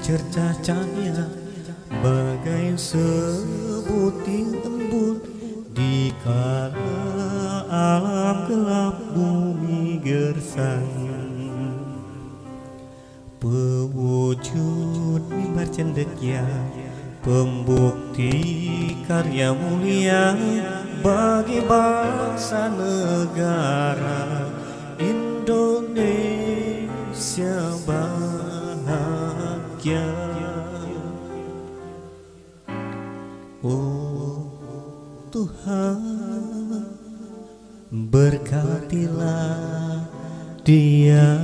secercah cahaya, bagai sebutir embun di kala alam gelap bumi gersang. Pewujud mimbar cendekia, pembukti karya mulia bagi bangsa negara Indonesia bahagia. Oh Tuhan, berkatilah dia.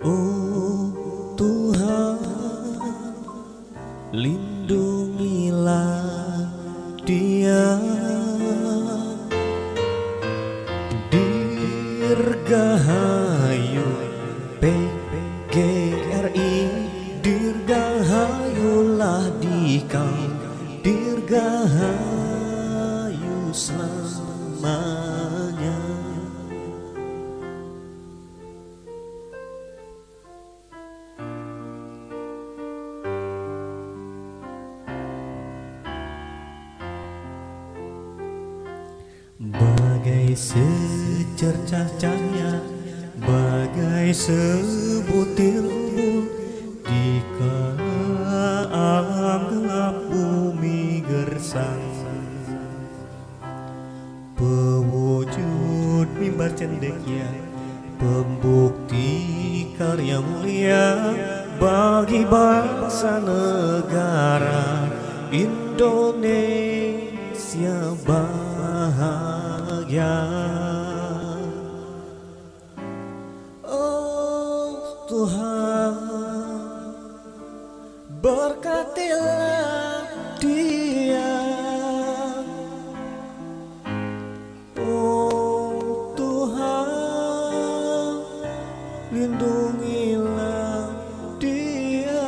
Oh Tuhan, lindungilah dia. Dirgahayu PGRI, dirgahayulah dikau, dirgahayu selamanya. Bagai secercah cahaya, bagai sebutir embun di kala alam gelap bumi gersang. Pewujud mimbar cendekia, pembukti karya mulia bagi bangsa negara Indonesia bahagia. Oh Tuhan, berkatilah dia. Oh Tuhan, lindungilah dia.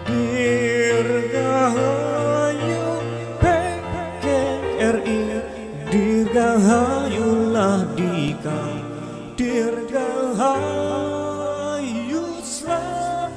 Dirgahayu PGRI, dirgahayulah dikau, dirgahayu selamanya.